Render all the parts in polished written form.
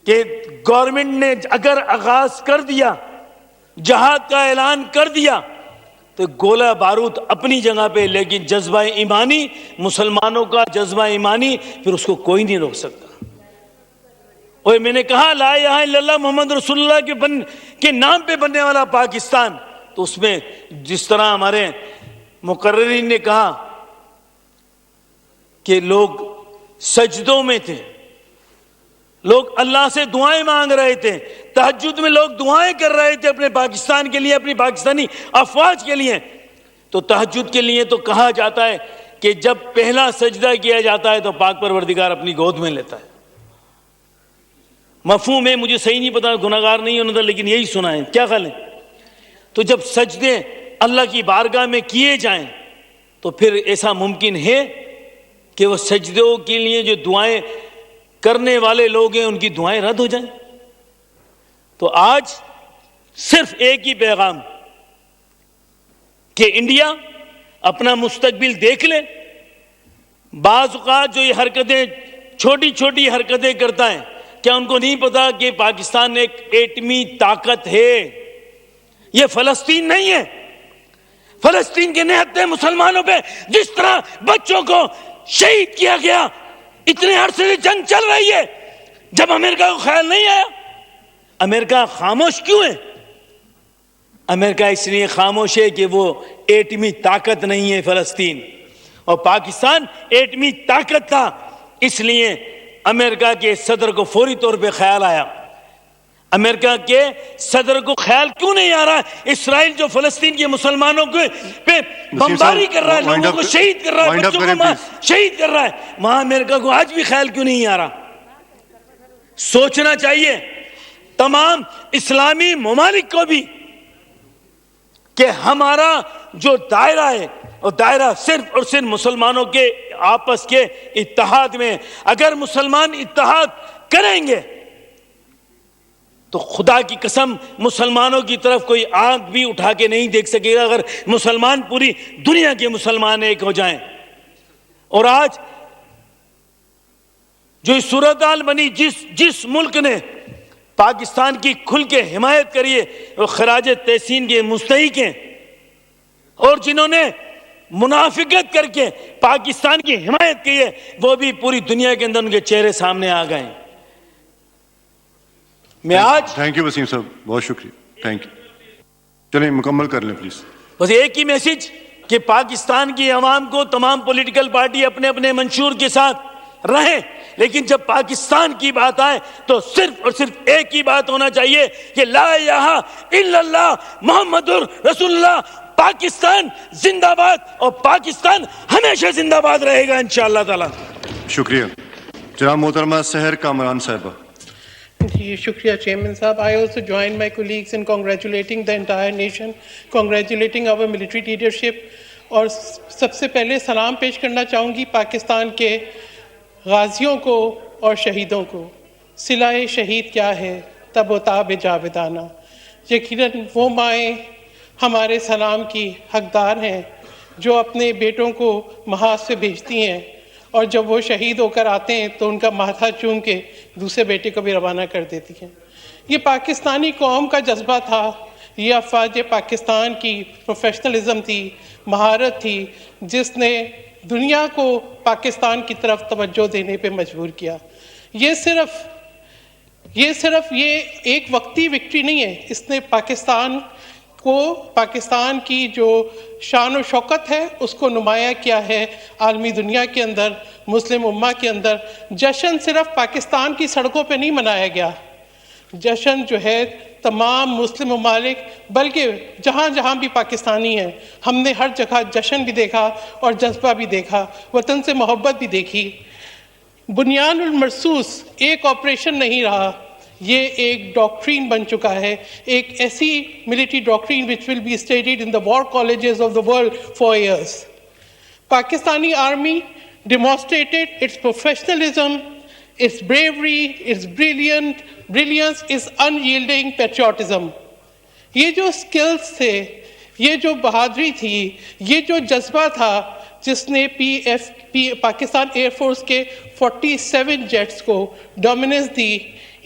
کہ گورنمنٹ نے اگر آغاز کر دیا، جہاد کا اعلان کر دیا، تو گولہ بارود اپنی جگہ پہ، لیکن جذبہ ایمانی، مسلمانوں کا جذبہ ایمانی، پھر اس کو کوئی نہیں روک سکتا۔ اور میں نے کہا لا الہ الا اللہ محمد رسول اللہ کے نام پہ بننے والا پاکستان، تو اس میں جس طرح ہمارے مقررین نے کہا کہ لوگ سجدوں میں تھے، لوگ اللہ سے دعائیں مانگ رہے تھے، تہجد میں لوگ دعائیں کر رہے تھے اپنے پاکستان کے لیے، اپنی پاکستانی افواج کے لیے۔ تو تہجد کے لیے تو کہا جاتا ہے کہ جب پہلا سجدہ کیا جاتا ہے تو پاک پروردگار اپنی گود میں لیتا ہے۔ مفہوم ہے، مجھے صحیح نہیں پتا، گناہگار نہیں ہونا تھا، لیکن یہی سنا ہے، کیا خیال ہے؟ تو جب سجدے اللہ کی بارگاہ میں کیے جائیں تو پھر ایسا ممکن ہے کہ وہ سجدوں کے لیے جو دعائیں کرنے والے لوگ ہیں ان کی دعائیں رد ہو جائیں۔ تو آج صرف ایک ہی پیغام کہ انڈیا اپنا مستقبل دیکھ لے۔ بعض اوقات جو یہ حرکتیں، چھوٹی چھوٹی حرکتیں کرتا ہے، کیا ان کو نہیں پتا کہ پاکستان ایک ایٹمی طاقت ہے؟ یہ فلسطین نہیں ہے۔ فلسطین کے نہتے مسلمانوں پہ جس طرح بچوں کو شہید کیا گیا، اتنے عرصے سے جنگ چل رہی ہے، جب امریکہ کو خیال نہیں آیا؟ امریکہ خاموش کیوں ہے؟ امریکہ اس لیے خاموش ہے کہ وہ ایٹمی طاقت نہیں ہے فلسطین، اور پاکستان ایٹمی طاقت تھا، اس لیے امریکہ کے صدر کو فوری طور پہ خیال آیا۔ امریکہ کے صدر کو خیال کیوں نہیں آ رہا اسرائیل جو فلسطین کے مسلمانوں پہ بمباری کر رہا ہے، لوگوں کو شہید کر رہا ہے، بچوں کو شہید کر رہا ہے، وہاں امریکہ کو آج بھی خیال کیوں نہیں آ رہا؟ سوچنا چاہیے تمام اسلامی ممالک کو بھی کہ ہمارا جو دائرہ ہے، اور دائرہ صرف اور صرف مسلمانوں کے آپس کے اتحاد میں، اگر مسلمان اتحاد کریں گے تو خدا کی قسم مسلمانوں کی طرف کوئی آنکھ بھی اٹھا کے نہیں دیکھ سکے گا، اگر مسلمان پوری دنیا کے مسلمان ایک ہو جائیں۔ اور آج جو صورتحال بنی، جس ملک نے پاکستان کی کھل کے حمایت کری ہے وہ خراج تحسین کے مستحق ہیں، اور جنہوں نے منافقت کر کے پاکستان کی حمایت کی ہے وہ بھی پوری دنیا کے اندر ان کے چہرے سامنے آ گئے ہیں۔ میں آج تھینک یو وسیم صاحب، بہت شکریہ، تھینک یو۔ چلیں مکمل کر لیں پلیز۔ بس ایک ہی میسج کہ پاکستان کی عوام کو، تمام پولیٹیکل پارٹی اپنے اپنے منشور کے ساتھ رہیں، لیکن جب پاکستان کی بات آئے تو صرف اور صرف ایک ہی بات ہونا چاہیے کہ لا الہ الا اللہ محمد رسول اللہ، پاکستان زندہ باد، اور پاکستان ہمیشہ زندہ باد رہے گا انشاءاللہ تعالی۔ شکریہ۔ جناب محترمہ سحر کامران صاحبہ۔ جی شکریہ چیئرمین صاحب. I also join my colleagues in congratulating the entire nation, congratulating our military leadership. اور سب سے پہلے سلام پیش کرنا چاہوں گی پاکستان کے غازیوں کو اور شہیدوں کو۔ صلہ شہید کیا ہے تب و تاب جاودانہ۔ یقیناً وہ مائیں ہمارے سلام کی حقدار ہیں جو اپنے بیٹوں کو محاذ سے بھیجتی ہیں، اور جب وہ شہید ہو کر آتے ہیں تو ان کا ماتھا چوم کے دوسرے بیٹے کو بھی روانہ کر دیتی ہیں۔ یہ پاکستانی قوم کا جذبہ تھا، یہ افواج پاکستان کی پروفیشنلزم تھی، مہارت تھی، جس نے دنیا کو پاکستان کی طرف توجہ دینے پہ مجبور کیا۔ یہ صرف ایک وقتی وکٹری نہیں ہے، اس نے پاکستان کی جو شان و شوکت ہے اس کو نمایاں کیا ہے عالمی دنیا کے اندر، مسلم امہ کے اندر۔ جشن صرف پاکستان کی سڑکوں پہ نہیں منایا گیا، جشن جو ہے تمام مسلم ممالک، بلکہ جہاں جہاں بھی پاکستانی ہیں، ہم نے ہر جگہ جشن بھی دیکھا اور جذبہ بھی دیکھا، وطن سے محبت بھی دیکھی۔ بنیان المرصوص ایک آپریشن نہیں رہا، یہ ایک ڈاکٹرین بن چکا ہے، ایک ایسی military doctrine which will be studied in the war colleges of the world for years. Pakistani army demonstrated its professionalism, its bravery, its brilliance, its unyielding patriotism. یہ جو سکلز تھے، یہ جو بہادری تھی، یہ جو جذبہ تھا جس نے پاکستان ایئر فورس کے 47 جیٹس کو ڈومیننس دی،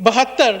72